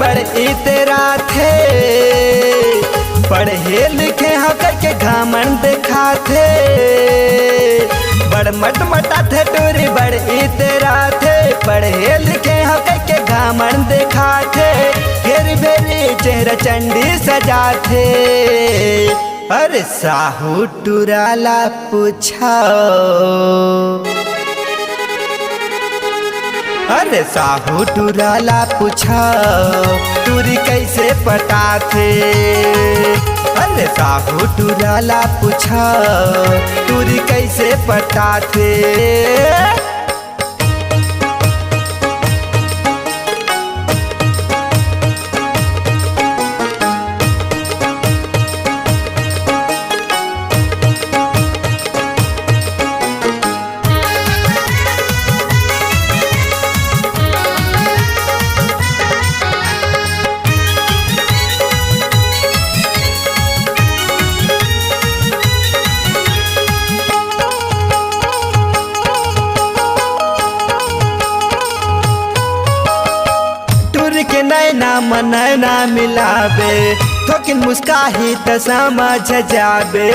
बड़ इतरा थे, पढ़े लिखे होकर के घमंड दिखा थे। बड़ मटमटा थे टूरी बड़ इतरा थे, पढ़े लिखे होकर के घमंड दिखा थे। घेर बेरी चेहरा चंडी सजा थे। अरे साहू टुराला पूछाओ, अरे साहू टुराला पूछाओ टूरी कैसे पटा थे। अरे साहू टुराला पूछाओ टूरी कैसे पटा थे। के नैना मनैना मिलावे, थोकिन मुस्काही त समझ जाबे।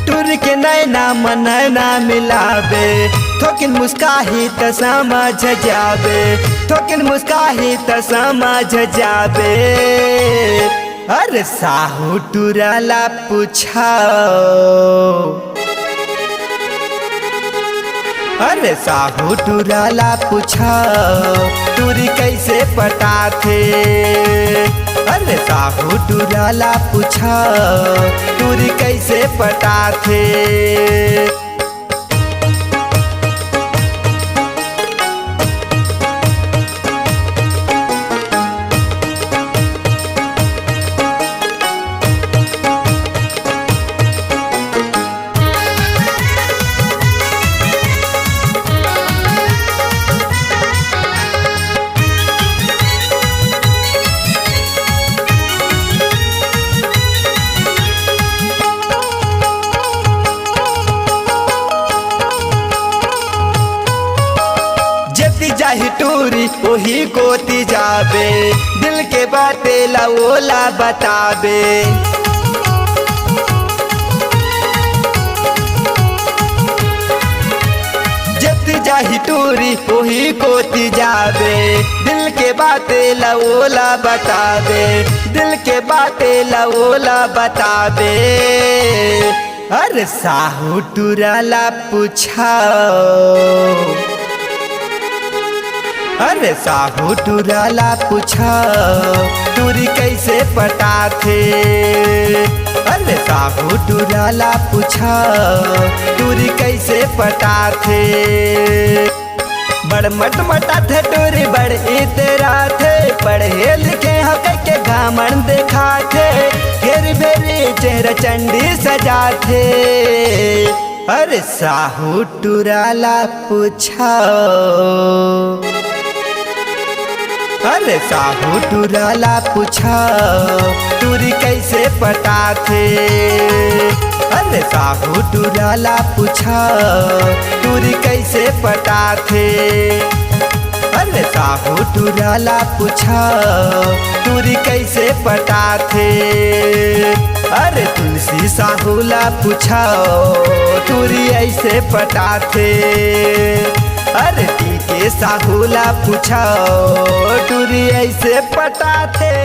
टूर के नैना मनैना मिलावे, थोकिन मुस्काही त समझ जाबे। थोकिन मुस्काही त समझ जाबे। अरे साहू टुराला पूछाओ, अरे साहू टुराला पूछाओ टूरी कैसे पटा थे। अरे साहू टुराला पूछाओ टूरी कैसे पटा थे। जाही टूरी वही गोती जाबे, दिल के बातें लवोला बताबे। जत जाही टूरी वही गोती जाबे, दिल के बातें लवोला बताबे। दिल के बातें लवोला बताबे। अरे साहू टुराला पूछाओ, अरे साहू टुराला पूछाओ टूरी कैसे पटा थे। अरे साहू टुराला पूछाओ टूरी कैसे पटा थे। बड़ मटमटा थे टूरी बड़ इतरा थे, पढ़े लिखे होकर के घमंड दिखा थे। घेर बेरी चेहरा चंडी सजा थे। अरे साहू टुराला पूछाओ, अरे साहू टुराला पूछाओ टूरी कैसे पटा थे। अरे साहू टुराला पूछाओ टूरी कैसे पटा थे। अरे साहू टुराला पूछाओ टूरी कैसे पटा थे। अरे तुलसी साहूला पूछाओ टूरी ऐसे पटा थे। अरे टीके साहूला पूछाओ टूरी ऐसे पटा थे।